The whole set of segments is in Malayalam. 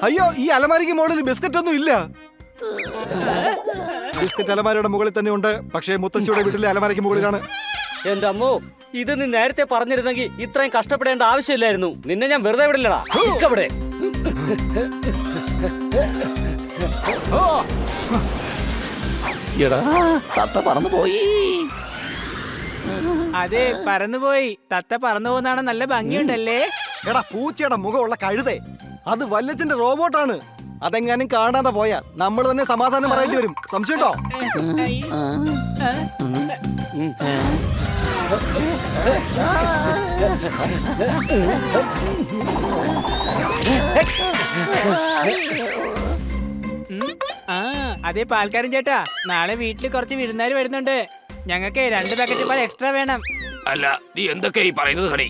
അയ്യോ, ഈ അലമാരിക്ക് മുകളിൽ ബിസ്ക്കറ്റ് ഒന്നും ഇല്ല. ബിസ്ക്കറ്റ് അലമാരയുടെ മുകളിൽ തന്നെ ഉണ്ട്, പക്ഷേ മുത്തശ്ശിയുടെ വീട്ടിലെ അലമാരയ്ക്ക് മുകളിലാണ്. എന്റെ അമ്മോ, ഇത് നീ നേരത്തെ പറഞ്ഞിരുന്നെങ്കിൽ ഇത്രയും കഷ്ടപ്പെടേണ്ട ആവശ്യമില്ലായിരുന്നു. നിന്നെ ഞാൻ വെറുതെ വിടില്ലടാ. ഇവിടെ എടാ, തത്ത പറന്നു പോയി. അതെ, പറന്നുപോയി. തത്ത പറന്നു പോകുന്നതാണ് നല്ല ഭംഗിയുണ്ടല്ലേ? എടാ, പൂച്ചയുടെ മുഖമുള്ള കഴുതേ, അത് വല്ലത്തിന്റെ റോബോട്ടാണ്. അതെങ്ങാനും കാണാതെ പോയാ നമ്മൾ തന്നെ സമാധാനം പറയേണ്ടി വരും. സംശയമുണ്ടോ? അതെ പാൽക്കാരൻ ചേട്ടാ, നാളെ വീട്ടിൽ കുറച്ച് വിരുന്നുകാർ വരുന്നുണ്ട്. ഞങ്ങൾക്ക് 2 പാക്കറ്റ് പാൽ എക്സ്ട്രാ വേണം. അല്ല, നീ എന്തൊക്കെ ഈ പറയുന്നത് കണി?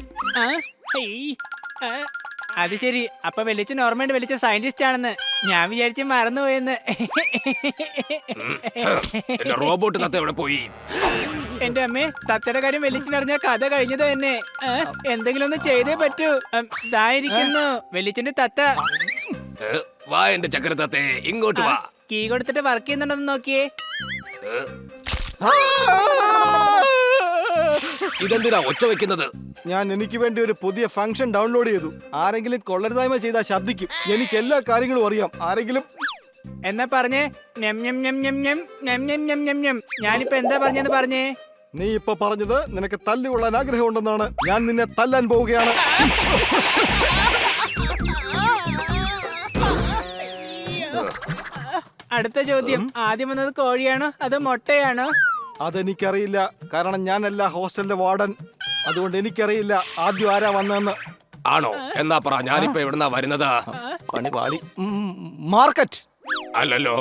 അത് ശരി. അപ്പൊ വെളിച്ചൻ ഓർമ്മയുണ്ട്, വെളിച്ച സയന്റിസ്റ്റ് ആണെന്ന്. ഞാൻ വിചാരിച്ച് മറന്നുപോയെന്ന്. റോബോട്ട് തത്ത എവിടെ പോയി? എന്റെ അമ്മേ, തത്തയുടെ കാര്യം വെളിച്ചനറിഞ്ഞ കഥ കഴിഞ്ഞത് തന്നെ. എന്തെങ്കിലും ഒന്ന് ചെയ്തേ പറ്റൂ. ഇതായിരിക്കുന്നു വെളിച്ചന്റെ തത്ത. വാ എന്റെ ചക്കര തത്തേ, ഇങ്ങോട്ട് വാ. കീ കൊടുത്തിട്ട് വർക്ക് ചെയ്യുന്നുണ്ടെന്ന് നോക്കിയേ. ഇതെന്തിനാ ഒച്ച വെക്കുന്നത്? ഞാൻ എനിക്ക് വേണ്ടി ഒരു പുതിയ ഫംഗ്ഷൻ ഡൗൺലോഡ് ചെയ്തു. ആരെങ്കിലും കൊള്ളരുതായ്മ ചെയ്താൽ ശബ്ദിക്കും. എനിക്ക് എല്ലാ കാര്യങ്ങളും അറിയാം. ആരെങ്കിലും എന്നാ പറഞ്ഞേ. ഞാനിപ്പോ എന്താ പറഞ്ഞെന്ന് പറഞ്ഞേ. നീ ഇപ്പൊ പറഞ്ഞത് നിനക്ക് തല്ലുകൊള്ളാൻ ആഗ്രഹമുണ്ടെന്നാണ്. ഞാൻ നിന്നെ തല്ലാൻ പോവുകയാണ്. അടുത്ത ചോദ്യം, ആദ്യം വന്നത് കോഴിയാണോ അതോ മുട്ടയാണോ? അതെനിക്കറിയില്ല, കാരണം ഞാനല്ല ഹോസ്റ്റലിലെ വാർഡൻ. അതുകൊണ്ട് എനിക്കറിയില്ല ആദ്യം ആരാ വന്നതെന്ന്. ആണോ? എന്നാ പറ, ഞാനിപ്പോ എവിടുന്നാ വരുന്നത്? പണി പാളി. മാർക്കറ്റ് അല്ലല്ലോ.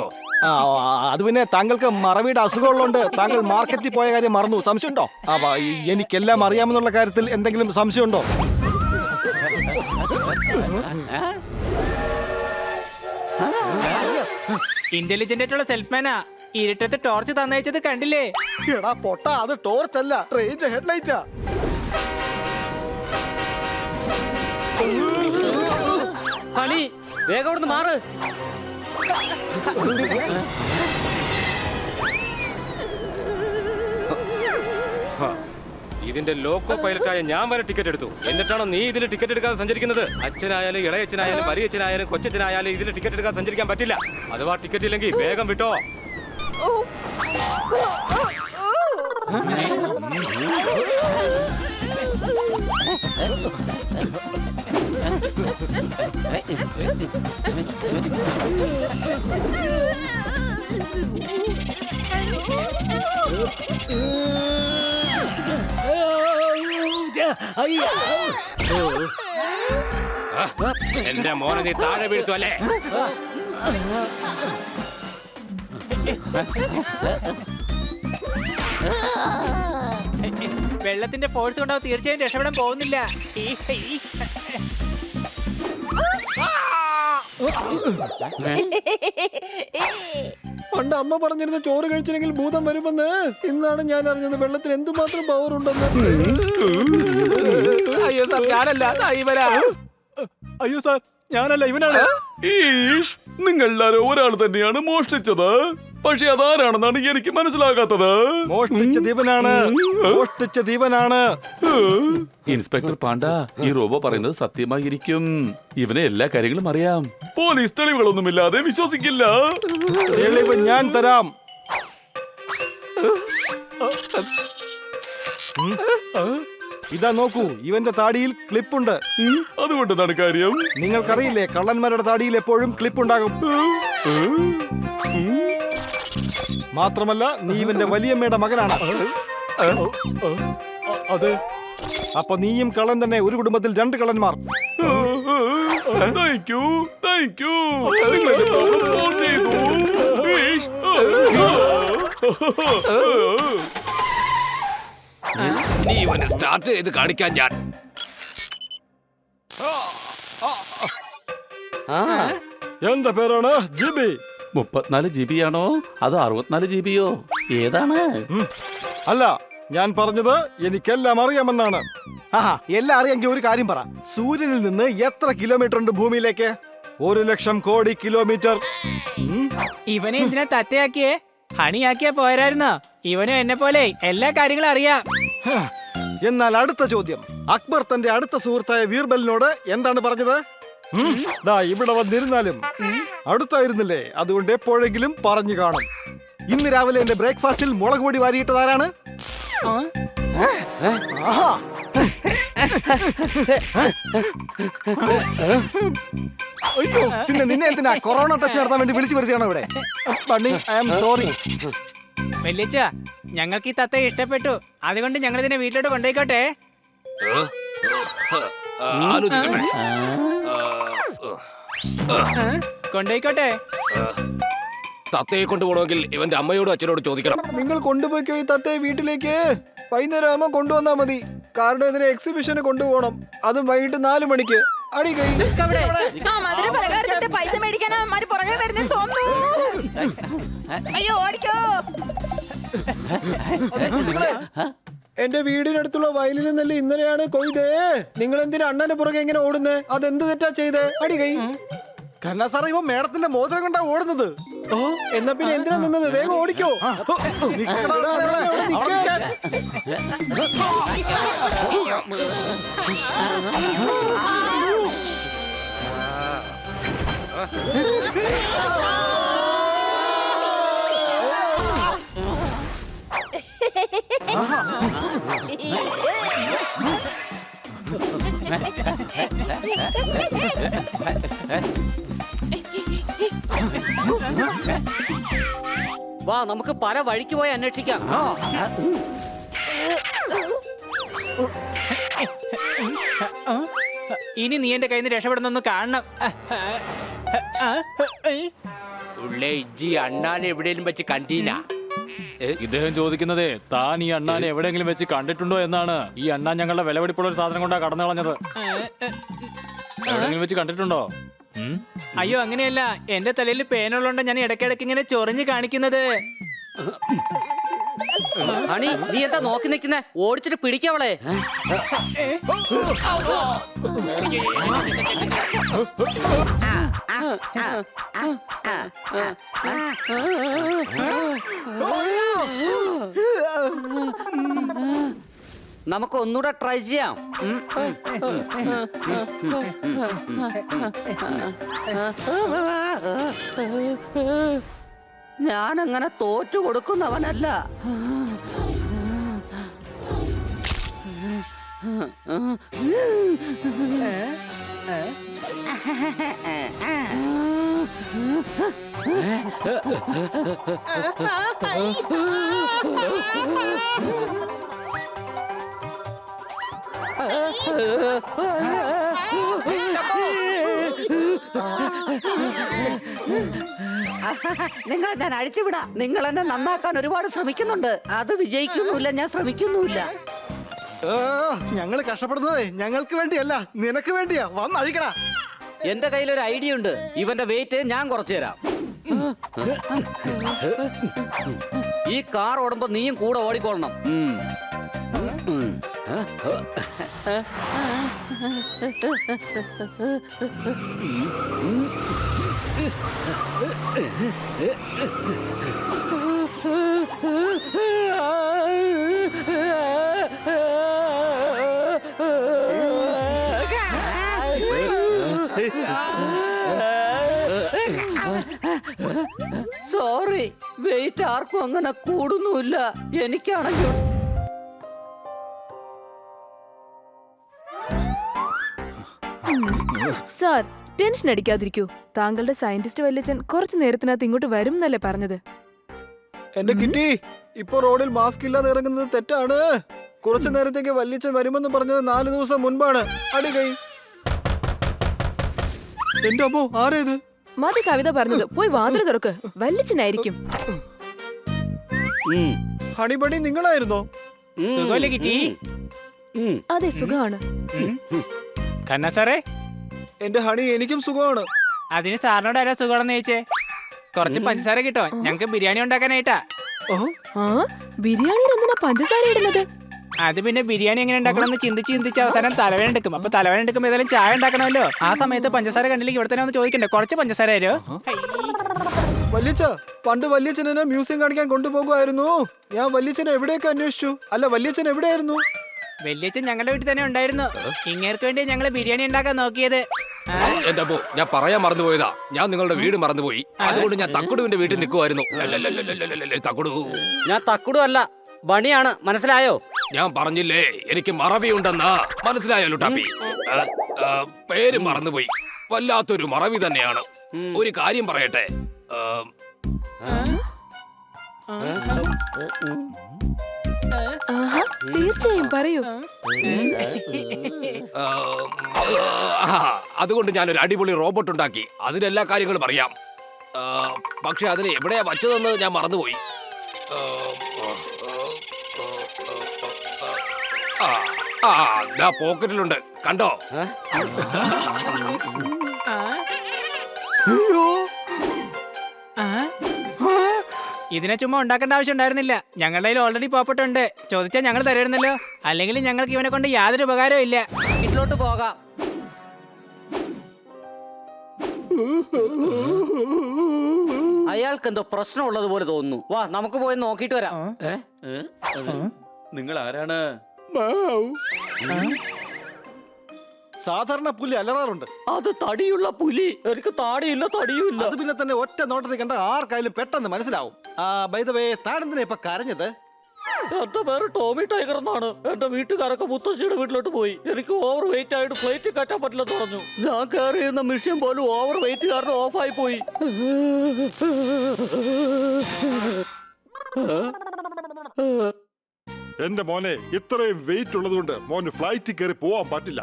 അത് പിന്നെ താങ്കൾക്ക് മറവിയുടെ അസുഖമുള്ളതുകൊണ്ട് താങ്കൾ മാർക്കറ്റിൽ പോയ കാര്യം മറന്നു. സംശയമുണ്ടോ? എനിക്കെല്ലാം അറിയാമെന്നുള്ള കാര്യത്തിൽ എന്തെങ്കിലും സംശയമുണ്ടോ? ഇന്റലിജന്റ് ആയിട്ടുള്ള സെൽഫ്മാനാ. ഇരുട്ടത്ത് ടോർച്ച് തന്നയച്ചത് കണ്ടില്ലേ? എടാ പൊട്ട, അത് ടോർച്ച് അല്ല, ട്രെയിനിന്റെ ഹെഡ്ലൈറ്റാ. ഹണി, വേഗം അവിടുന്ന് മാറ്. ഇതിന്റെ ലോക്കോ പൈലറ്റായ ഞാൻ വരെ ടിക്കറ്റ് എടുത്തു. എന്നിട്ടാണോ നീ ഇതിൽ ടിക്കറ്റ് എടുക്കാതെ സഞ്ചരിക്കുന്നത്? അച്ഛനായാലും ഇളയച്ഛനായാലും വലിയച്ഛനായാലും കൊച്ചച്ഛനായാലും ഇതിൽ ടിക്കറ്റ് എടുക്കാതെ സഞ്ചരിക്കാൻ പറ്റില്ല. അഥവാ ടിക്കറ്റ് ഇല്ലെങ്കിൽ വേഗം വിട്ടോ. എന്റെ മോനെ നീ താഴെ വീഴ്ത്തു അല്ലേ? വെള്ളത്തിന്റെ ഫോഴ്സ് കൊണ്ടാവും തീർച്ചയായും രക്ഷപ്പെടാൻ പോകുന്നില്ല. പണ്ട് അമ്മ പറഞ്ഞിരുന്ന ചോറ് കഴിച്ചില്ലെങ്കിൽ ഭൂതം വരുമെന്ന്. ഇന്നാണ് ഞാൻ അറിഞ്ഞത് വെള്ളത്തിന് എന്തുമാത്രം പവർ ഉണ്ടെന്ന്. അയ്യോ സാർ, ഞാനല്ല, അയ്യോ സാർ, ഞാനല്ല, ഇവനാണ്. നിങ്ങളെല്ലാരും ഒരാൾ തന്നെയാണ് മോഷ്ടിച്ചത്. പക്ഷെ അതാരാണെന്നാണ് എനിക്ക് മനസ്സിലാകാത്തത്. മോഷ്ടിച്ച ദീപനാണ്. ഇൻസ്പെക്ടർ പാണ്ഡ, ഈ റോബോ പറയുന്നത് സത്യമായിരിക്കും. ഇവനെ എല്ലാ കാര്യങ്ങളും അറിയാം. പോലീസ് തെളിവുകളൊന്നുമില്ലാതെ വിശ്വസിക്കില്ല. തെളിവ് ഞാൻ തരാം. ഇതാ നോക്കൂ, ഇവന്റെ താടിയിൽ ക്ലിപ്പുണ്ട്. അതുകൊണ്ട് എന്താണ് കാര്യം? നിങ്ങൾക്കറിയില്ലേ, കള്ളന്മാരുടെ താടിയിൽ എപ്പോഴും ക്ലിപ്പ് ഉണ്ടാകും. മാത്രമല്ല, നീ ഇവന്റെ വലിയമ്മയുടെ മകനാണ്. അതെ. അപ്പൊ നീയും കള്ളൻ തന്നെ. ഒരു കുടുംബത്തിൽ 2 കള്ളന്മാർ. Thank you, thank you. ഇനി ഇവന് സ്റ്റാർട്ട് ചെയ്ത് കാണിക്കാൻ ഞാൻ. എന്റെ പേരാണ് ജിബി. 34 GB ആണോ അതോ 64 GB യോ ഏതാണ്? അല്ല, ഞാൻ പറഞ്ഞത് എനിക്കെല്ലാം അറിയാമെന്നാണ്. ആഹാ, എല്ലാം അറിയാമെങ്കിൽ ഒരു കാര്യം പറ. സൂര്യനിൽ നിന്ന് എത്ര കിലോമീറ്റർ ഉണ്ട് ഭൂമിയിലേക്ക്? 1,00,000 കോടി കിലോമീറ്റർ. ഇവനെ എന്തിനാ തത്തയാക്കിയേ? ഹണിയാക്കിയാ പോരായിരുന്നോ? ഇവനും എന്നെ പോലെ എല്ലാ കാര്യങ്ങളും അറിയാം. ഹ, എന്നാൽ അടുത്ത ചോദ്യം. അക്ബർ തന്റെ അടുത്ത സുഹൃത്തായ ബീർബലിനോട് എന്താണ് പറഞ്ഞത്? ദാ ഇവിടെ വന്നിരുന്നാലും അടുത്തായിരുന്നില്ലേ, അതുകൊണ്ട് എപ്പോഴെങ്കിലും പറഞ്ഞു കാണും. ഇന്ന് രാവിലെ എന്റെ ബ്രേക്ക്ഫാസ്റ്റിൽ മുളക് പൊടി വാരിയിട്ടതാരാണ്? ആ? ആഹാ. അയ്യോ, പിന്നെ നിന്നെ എന്തിനാ കൊറോണ ടെസ്റ്റ് നടത്താൻ വേണ്ടി വിളിച്ചു വരുത്തിയാണോ ഇവിടെ? Bunny, I am sorry. വല്യച്ഛ, ഞങ്ങൾക്ക് ഈ തത്ത ഇഷ്ടപ്പെട്ടു. അതുകൊണ്ട് ഞങ്ങൾ ഇതിനെ വീട്ടിലോട്ട് കൊണ്ടുപോയിക്കോട്ടെ. ആലോചിക്കട്ടെ. കൊണ്ടുപോയിക്കോട്ടെ. തത്തയെ കൊണ്ടുപോകണമെങ്കിൽ ഇവന്റെ അമ്മയോടും അച്ഛനോടും ചോദിക്കണം. നിങ്ങൾ കൊണ്ടുപോയിക്കോ ഈ തത്തയെ വീട്ടിലേക്ക്. വൈകുന്നേരം ആകുമ്പോൾ കൊണ്ടുവന്നാ മതി. കാരണം ഇതിനെ എക്സിബിഷന് കൊണ്ടുപോകണം. അതും വൈകിട്ട് 4 മണിക്ക്. അടി കൈ. ആ മധുര പലഹാരത്തിന്റെ പൈസ മേടിക്കാൻ അവന്മാര് പുറകെ വരുന്നെന്ന് തോന്നുന്നു. അയ്യോ ഓടിക്കോ. എന്റെ വീടിനടുത്തുള്ള വയലിൽ നിന്നല്ലേ ഇന്നലെയാണ് കൊയ്തേ. നിങ്ങൾ എന്തിനാ അണ്ണന്റെ പുറകെ എങ്ങനെ ഓടുന്നേ? അതെന്ത് തെറ്റാ ചെയ്തേ? അടി കൈ. കണ്ണാ സാറേ, ഇവ മേഡത്തിന്റെ മോതിരം കൊണ്ടാ ഓടുന്നത്. ഓ, എന്നാ പിന്നെ എന്തിനാ നിന്നത്? വേഗം ഓടിക്കോ. വാ, നമുക്ക് പല വഴിക്ക് പോയി അന്വേഷിക്കാം. ഇനി നീ എന്റെ കയ്യിൽ നിന്ന് രക്ഷപ്പെടുന്നൊന്ന് കാണണം. ഉള്ളേ ഇജ്ജി അണ്ണാനെ എവിടെയും വെച്ച് കണ്ടീന? ഇദ്ദേഹം ചോദിക്കുന്നതേ താൻ ഈ അണ്ണാനെ എവിടെയെങ്കിലും വെച്ച് കണ്ടിട്ടുണ്ടോ എന്നാണ്. ഈ അണ്ണാൻ ഞങ്ങളുടെ വിലപിടിപ്പുള്ള ഒരു സാധനം കൊണ്ടാ കടന്നു കളഞ്ഞത്. എവിടെയെങ്കിലും വെച്ച് കണ്ടിട്ടുണ്ടോ? അയ്യോ, അങ്ങനെയല്ല. എന്റെ തലയിൽ പേനുള്ളതുകൊണ്ട് ഞാൻ ഇടയ്ക്കിടയ്ക്ക് ഇങ്ങനെ ചൊറിഞ്ഞ് കാണിക്കുന്നത്. ഹണി, നീ എന്താ നോക്കി നിൽക്കുന്നേ? ഓടിച്ചിട്ട് പിടിക്കവളെ. നമുക്ക് ഒന്നുകൂടെ ട്രൈ ചെയ്യാം. ഞാൻ അങ്ങനെ തോറ്റു കൊടുക്കുന്നവനല്ല. നിങ്ങളെ ഞാൻ അഴിച്ചുവിടാ. നിങ്ങൾ എന്നെ നന്നാക്കാൻ ഒരുപാട് ശ്രമിക്കുന്നുണ്ട്. അത് വിജയിക്കുന്നുമില്ല, ഞാൻ ശ്രമിക്കുന്നുമില്ല. ഞങ്ങള് കഷ്ടപ്പെടുന്നതേ ഞങ്ങൾക്ക് വേണ്ടിയല്ല, നിനക്ക് വേണ്ടിയാ. വന്നഴിക്കടാ. എന്റെ കയ്യിൽ ഒരു ഐഡിയ ഉണ്ട്. ഇവന്റെ വെയിറ്റ് ഞാൻ കുറച്ചു തരാം. ഈ കാർ ഓടുമ്പോ നീയും കൂടെ ഓടിക്കൊള്ളണം. സോറി, വെയിറ്റ് ആർക്കും അങ്ങനെ കൂടുന്നുമില്ല. എനിക്കാണെങ്കിൽ സാർ, ടെൻഷൻ അടിക്കാതിരിക്കൂ. താങ്കളുടെ സയന്റിസ്റ്റ് വല്യച്ഛൻ കുറച്ചു നേരത്തിനകത്ത് ഇങ്ങോട്ട് വരും എന്നല്ലേ പറഞ്ഞത്? എന്റെ കിറ്റി, ഇപ്പൊ റോഡിൽ മാസ്ക് ഇല്ലാതെ ഇറങ്ങുന്നത് തെറ്റാണ്. കുറച്ചു നേരത്തേക്ക് വല്യച്ഛൻ വരുമെന്ന് പറഞ്ഞത് 4 ദിവസം മുൻപാണ്. അടി കൈ. എന്റെ അമ്മോ, ആരേത്? മതി കവിത പറഞ്ഞത്. പോയി വാതിൽ തുറക്ക്. വല്യച്ഛനായിരിക്കും. ഹണിബണി നിങ്ങളായിരുന്നോ? സുഖമല്ലേ കിറ്റി? അതെ സുഖമാണ്. കണ്ണ സാറേ, എന്റെ ഹണി എനിക്കും സുഖമാണ്. അതിന് സാറിനോട് ആരാ സുഖമാണെന്ന് ചോദിച്ചേ? കുറച്ച് പഞ്ചസാര കിട്ടോ? ഞങ്ങക്ക് ബിരിയാണി ഉണ്ടാക്കാനായിട്ടാ. ആ ബിരിയാണിയിൽ എന്തിനാ പഞ്ചസാര ഇടുന്നത്? അത് പിന്നെ ബിരിയാണി എങ്ങനെ ഉണ്ടാക്കണമെന്ന് ചിന്തിച്ച് അവസാനം തലവേദന എടുക്കും. അപ്പൊ തലവേദന എടുക്കുമ്പോൾ ഏതായാലും ചായ ഉണ്ടാക്കണമല്ലോ. ആ സമയത്ത് പഞ്ചസാര കണ്ടില്ലെങ്കിൽ ഇവിടെ തന്നെ ഒന്ന് ചോദിക്കണ്ടേ, കുറച്ച് പഞ്ചസാര തരുമോ? വല്യച്ഛ, പണ്ട് വല്യച്ഛൻ എന്നെ മ്യൂസിയം കാണിക്കാൻ കൊണ്ടുപോകുമായിരുന്നു. ഞാൻ വല്യച്ഛനെ എവിടെയൊക്കെ അന്വേഷിച്ചു. അല്ല, വല്യച്ഛൻ എവിടെയായിരുന്നു? വല്യച്ഛൻ ഞങ്ങളുടെ വീട്ടിൽ തന്നെ ഉണ്ടായിരുന്നു. ഇങ്ങേർക്ക് വേണ്ടി ഞങ്ങള് ബിരിയാണി ഉണ്ടാക്കാൻ നോക്കിയത്. എന്റെ അപ്പോ ഞാൻ പറയാൻ മറന്നുപോയതാ. ഞാൻ നിങ്ങളുടെ വീട് മറന്നുപോയി. അതുകൊണ്ട് ഞാൻ തക്കുടുവിന്റെ വീട്ടിൽ നിൽക്കുമായിരുന്നു. തക്കുടു, ഞാൻ തക്കുടു അല്ല, ബണിയാണ്. മനസ്സിലായോ? ഞാൻ പറഞ്ഞില്ലേ എനിക്ക് മറവിയുണ്ടെന്നാ. മനസ്സിലായോ ലുട്ടാപ്പി? പേര് മറന്നുപോയി. വല്ലാത്തൊരു മറവി തന്നെയാണ്. ഒരു കാര്യം പറയട്ടെ. ആഹാ, തീർച്ചയായും പറയൂ. അതുകൊണ്ട് ഞാനൊരു അടിപൊളി റോബോട്ട് ഉണ്ടാക്കി. അതിനെല്ലാ കാര്യങ്ങളും അറിയാം. പക്ഷെ അതിന് എവിടെയാ വച്ചതെന്ന് ഞാൻ മറന്നുപോയി. പോക്കറ്റിലുണ്ട്, കണ്ടോ? ഇതിനെ ചുമ്മാ ഉണ്ടാക്കേണ്ട ആവശ്യം ഉണ്ടായിരുന്നില്ല. ഞങ്ങളുടെ കയ്യിൽ ഓൾറെഡി പോപ്പട്ട് ഉണ്ട്. ചോദിച്ചാൽ ഞങ്ങൾ തരുമായിരുന്നല്ലോ. അല്ലെങ്കിൽ ഞങ്ങൾക്ക് ഇവനെ കൊണ്ട് യാതൊരു ഉപകാരവും ഇല്ല. വീട്ടിലോട്ട് പോകാം. അയാൾക്ക് എന്തോ പ്രശ്നമുള്ളത് പോലെ തോന്നുന്നു. വാ, നമുക്ക് പോയി നോക്കിയിട്ട് വരാം. നിങ്ങൾ ആരാണ്? സാധാരണ പുലി അലറാറുണ്ട്. അത് തടിയുള്ള പുലി. എനിക്ക് താടിയില്ല, തടിയുമില്ല. അത് പിന്നെ തന്നെ ഒറ്റ നോട്ടത്തിൽ കണ്ട ആർക്കായാലും പെട്ടെന്ന് മനസ്സിലാവും. ബൈ ദ വേ, താനെന്തിനാ ഇപ്പൊ കരഞ്ഞത്? എന്റെ പേര് ടോമി ടൈഗർ എന്നാണ്. എന്റെ വീട്ടുകാരൊക്കെ മുത്തശ്ശിയുടെ വീട്ടിലോട്ട് പോയി. എനിക്ക് ഓവർ വെയിറ്റ് ആയിട്ട് ഫ്ലൈറ്റ് കയറ്റാൻ പറ്റില്ലെന്ന് പറഞ്ഞു. ഞാൻ കയറി ചെയ്യുന്ന മിഷ്യൻ പോലും ഓവർ വെയിറ്റ് കാരണം ഓഫായി പോയി. എന്റെ മോനെ, ഇത്രയും വെയിറ്റ് ഉള്ളതുകൊണ്ട് മോന് ഫ്ലൈറ്റിൽ കയറി പോവാൻ പറ്റില്ല.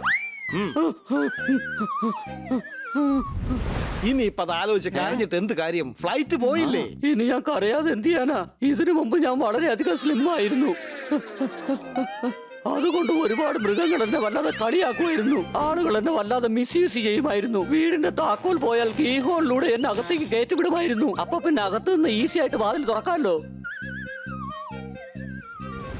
ഇനി ഇപ്പൊ അത് ആലോചിച്ച് കരഞ്ഞിട്ട് എന്ത് കാര്യം? ഫ്ലൈറ്റ് പോയില്ലേ? ഇനി ഞാൻ കരയാതെ എന്ത് ചെയ്യാനാ? ഇതിനു മുമ്പ് ഞാൻ വളരെയധികം സ്ലിം ആയിരുന്നു. അതുകൊണ്ട് ഒരുപാട് മൃഗങ്ങൾ എന്നെ വല്ലാതെ കളിയാക്കുമായിരുന്നു. ആളുകൾ എന്നെ വല്ലാതെ മിസ്യൂസ് ചെയ്യുമായിരുന്നു. വീടിന്റെ താക്കോൽ പോയാൽ കീ ഹോളിലൂടെ എന്നെ അകത്തേക്ക് കയറ്റിവിടുമായിരുന്നു. അപ്പൊ പിന്നെ അകത്ത് നിന്ന് ഈസി ആയിട്ട് വാതിൽ തുറക്കാമല്ലോ.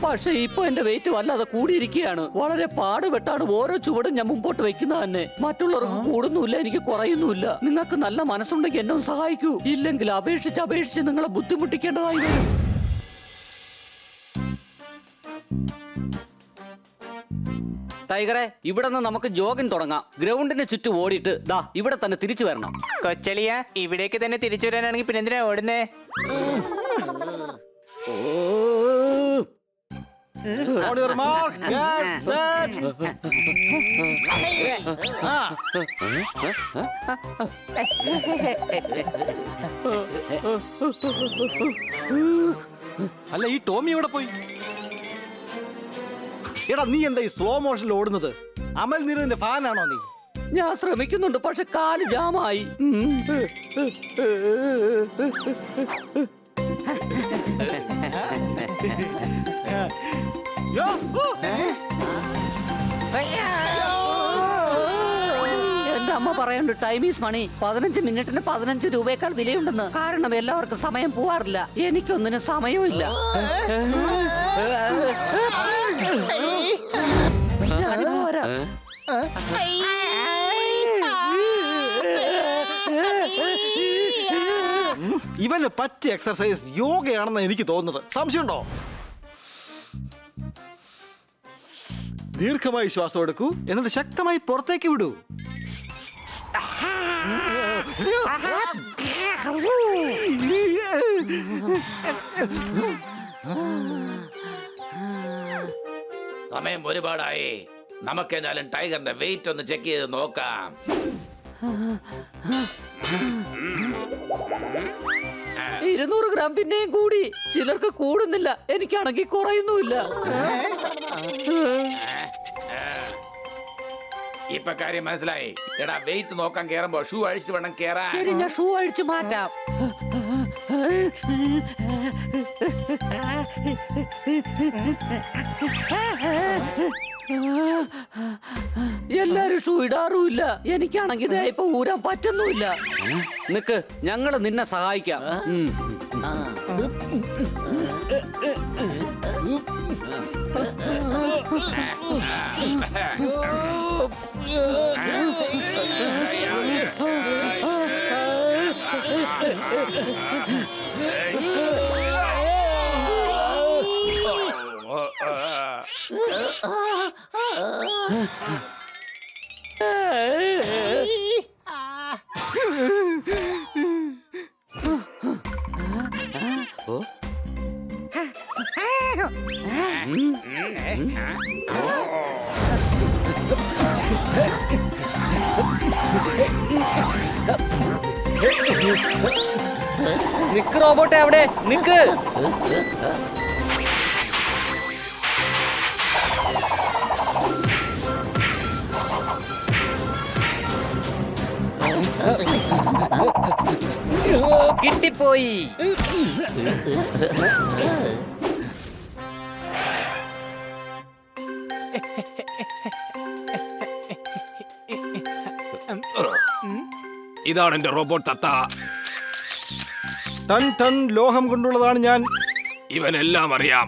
പക്ഷെ ഇപ്പൊ എന്റെ വെയിറ്റ് വല്ലാതെ കൂടിയിരിക്കുകയാണ്. വളരെ പാടുപെട്ടാണ് ഓരോ ചുവടും ഞാൻ മുമ്പോട്ട് വെക്കുന്നത് തന്നെ. മറ്റുള്ളവർക്ക് കൂടുന്നുമില്ല, എനിക്ക് കുറയുന്നുമില്ല. നിങ്ങൾക്ക് നല്ല മനസ്സുണ്ടെങ്കിൽ എന്നെ ഒന്ന് സഹായിക്കൂ. ഇല്ലെങ്കിൽ അപേക്ഷിച്ച് നിങ്ങളെ ബുദ്ധിമുട്ടിക്കേണ്ടതായി വരും. ടൈഗറെ, ഇവിടെ നിന്ന് നമുക്ക് ജോഗിങ് തുടങ്ങാം. ഗ്രൗണ്ടിന് ചുറ്റും ഓടിയിട്ട് ദാ ഇവിടെ തന്നെ തിരിച്ചു വരണം. കൊച്ചളിയ, ഇവിടേക്ക് തന്നെ തിരിച്ചു വരാനാണെങ്കിൽ പിന്നെ എന്തിനാ ഓടുന്നേ? On your mark, get set. അല്ല, ഈ ടോമി എവിടെ പോയി? എടാ, നീ എന്താ ഈ സ്ലോ മോഷനിൽ ഓടുന്നത്? അമൽ നീരദിന്റെ ഫാനാണോ നീ? ഞാൻ ശ്രമിക്കുന്നുണ്ട്, പക്ഷെ കാല് ജാമായി. എന്റെ അമ്മ പറയുന്നുണ്ട് ടൈം ഈസ് മണി. 15 മിനിറ്റിന് 15 രൂപയേക്കാൾ വിലയുണ്ടെന്ന്. കാരണം എല്ലാവർക്കും സമയം പോവാറില്ല. എനിക്കൊന്നിനും സമയമില്ല. ഞാനിപ്പോ വരാം. ഇവന് പറ്റിയ എക്സർസൈസ് യോഗയാണെന്ന് എനിക്ക് തോന്നുന്നത്. സംശയമുണ്ടോ? ദീർഘമായി ശ്വാസം എടുക്കൂ, എന്നിട്ട് ശക്തമായി പുറത്തേക്ക് വിടൂ. സമയം ഒരുപാടായി. നമുക്കെന്നാലും ടൈഗറിന്റെ വെയിറ്റ് ഒന്ന് ചെക്ക് ചെയ്ത് നോക്കാം. 200 ഗ്രാം പിന്നെയും കൂടി. ചിലർക്ക് കൂടുന്നില്ല, എനിക്കാണെങ്കിൽ കുറയുന്നുമില്ല. ഇപ്പൊ കാര്യം മനസ്സിലായി. എടാ, വെയിറ്റ് നോക്കാൻ കേറുമ്പോ ഷൂ അഴിച്ചിട്ട് വേണം കേറാൻ. ശരി, ഞാൻ ഷൂ അഴിച്ചു മാറ്റാം. എല്ലാരും ഷൂ ഇടാറുമില്ല. എനിക്കാണെങ്കിൽ ഇതേ ഇപ്പൊ ഊരാൻ പറ്റുന്നുമില്ല. നിക്ക്, ഞങ്ങള് നിന്നെ സഹായിക്കാം. നിക്ക് റോബോട്ടെ, അവിടെ നിക്ക്. കിട്ടിപ്പോയി. ഇതാണ് എന്റെ റോബോട്ട് തത്ത. ടൺ ടൺ ലോഹം കൊണ്ടുള്ളതാണ് ഞാൻ. ഇവനെല്ലാം അറിയാം.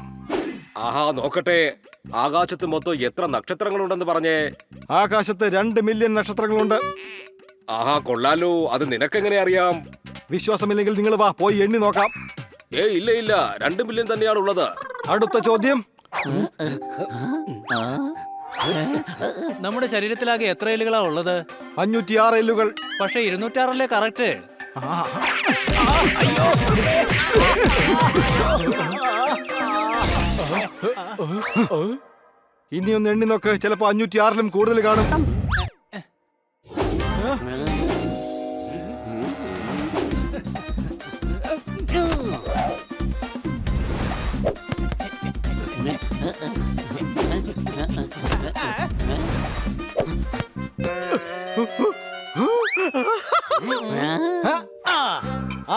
ആഹാ, നോക്കട്ടെ. ആകാശത്ത് മൊത്തം എത്ര നക്ഷത്രങ്ങളുണ്ടെന്ന് പറഞ്ഞേ. ആകാശത്ത് 2 മില്യൺ നക്ഷത്രങ്ങളുണ്ട്. ആഹാ, കൊള്ളാലോ. അത് നിനക്കെങ്ങനെ അറിയാം? വിശ്വാസമില്ലെങ്കിൽ നിങ്ങൾ വാ, പോയി എണ്ണി നോക്കാം. ഇല്ല ഇല്ല, 2 മില്യൺ തന്നെയാണ് ഉള്ളത്. അടുത്ത ചോദ്യം. നമ്മുടെ ശരീരത്തിലാകെ എത്ര എല്ലുകളാ ഉള്ളത്? 506 എല്ലുകൾ. പക്ഷെ 206 കറക്റ്റ്. ഇനിയൊന്ന് എണ്ണി നോക്ക്, ചിലപ്പോ 506 കൂടുതൽ കാണും.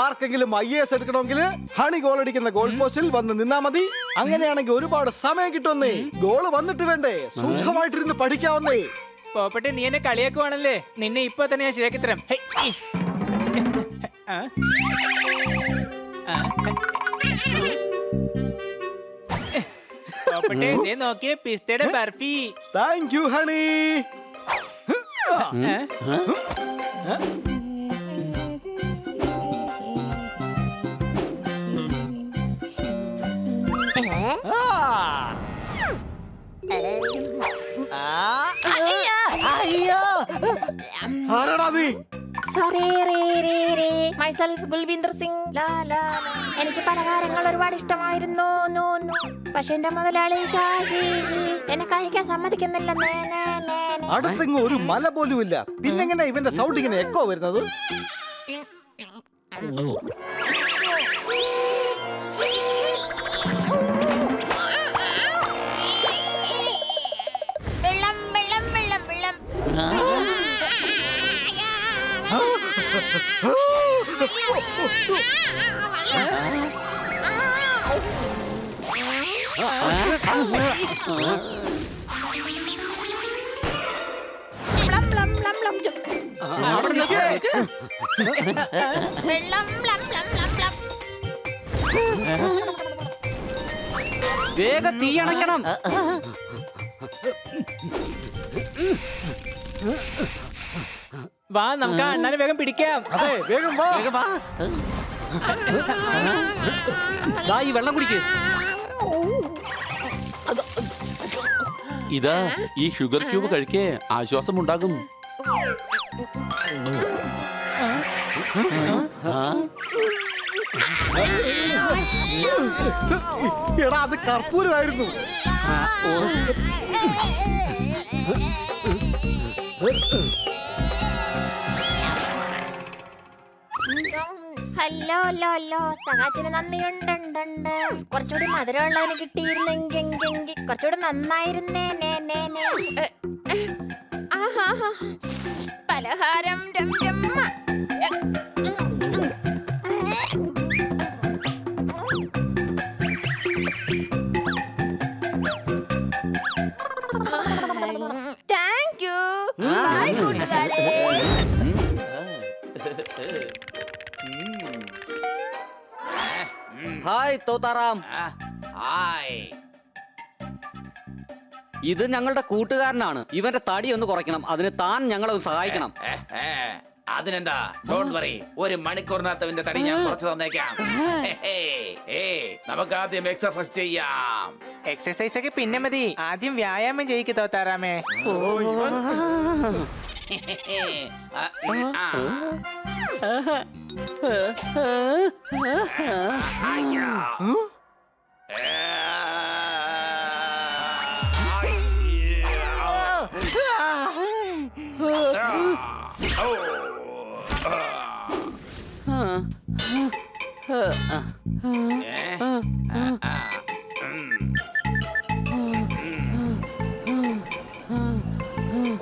ആർക്കെങ്കിലും IAS എടുക്കണമെങ്കിൽ ഹണി ഗോൾ അടിക്കുന്ന ഗോൾ പോസ്റ്റിൽ വന്ന് നിന്നാ മതി. അങ്ങനെയാണെങ്കിൽ ഒരുപാട് സമയം കിട്ടുമെന്നേ. ഗോള് വന്നിട്ട് വേണ്ടേ സുഖമായിട്ടിരുന്ന് പഠിക്കാവുന്നേ. പോപ്പട്ടെ, നീ എന്നെ കളിയാക്കുവാണല്ലേ? നിന്നെ ഇപ്പൊ തന്നെ ഞാൻ ശരിയാക്കി തരാം. പോപ്പട്ടെ, ദേ നോക്കിയേ, പിസ്തയുടെ ബർഫി. Thank you honey. ആരാടാ നീ? മൈസെൽഫ് ഗുൽവിന്ദർ സിംഗ്. എനിക്ക് പലഹാരങ്ങൾ ഒരുപാട് ഇഷ്ടമായിരുന്നു. പക്ഷെ എന്റെ മുതലാളി എന്നെ കഴിക്കാൻ സമ്മതിക്കുന്നില്ല. അടുത്തെങ്ങും ഒരു മല പോലും ഇല്ല. പിന്നെങ്ങനെ ഇവന്റെ സൗണ്ട് ഇങ്ങനെ എക്കോ വരുന്നത്? വെള്ളം വെള്ളം വെള്ളം വെള്ളം. വേഗം തീ അണയ്ക്കണം. വാ, നമുക്ക് അണ്ണാനെ വേഗം പിടിക്കാം. അതെ, വേഗം വാ. ദാ ഈ വെള്ളം കുടിക്ക്. ഇതാ ഈ ഷുഗർ ക്യൂബ് കഴിക്കേ, ആശ്വാസം ഉണ്ടാകും. എടാ, അത് കർപ്പൂരമായിരുന്നു. ഹലോ ഹലോ, സഹായത്തിന് നന്ദിയുണ്ട്. കുറച്ചുകൂടി മധുരമുള്ളതിന് കിട്ടിയിരുന്നെങ്കിൽ കുറച്ചുകൂടി നന്നായിരുന്നേ. പലഹാരം കൂട്ടുകാരെ. ഹായ് തോത്താറാം. ഇത് ഞങ്ങളുടെ കൂട്ടുകാരനാണ്. ഇവന്റെ തടി ഒന്ന് കുറയ്ക്കണം. അതിന് താൻ ഞങ്ങളെ ഒന്ന് സഹായിക്കണം. അതിനെന്താ, ഡോണ്ട് വറി, ഒരു മണിക്കൂറിനകത്ത് തടി ഞാൻ കുറച്ച് തന്നേക്കാം. നമുക്ക് ആദ്യം എക്സർസൈസ് ചെയ്യാം. എക്സസൈസ് ഒക്കെ പിന്നെ മതി, ആദ്യം വ്യായാമം ചെയ്യിക്ക് തോത്താറാമേ.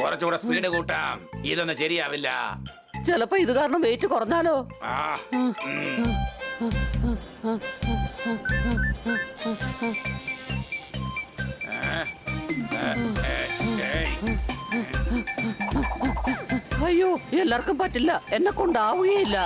കുറച്ചുകൂടെ സ്പീഡ് കൂട്ടാം, ഇതൊന്നും ശരിയാവില്ല. ചിലപ്പോ ഇത് കാരണം വെയിറ്റ് കുറഞ്ഞാലോ? ആ, അയ്യോ, എല്ലാവർക്കും പറ്റില്ല. എന്നെ കൊണ്ടാവുകയില്ല.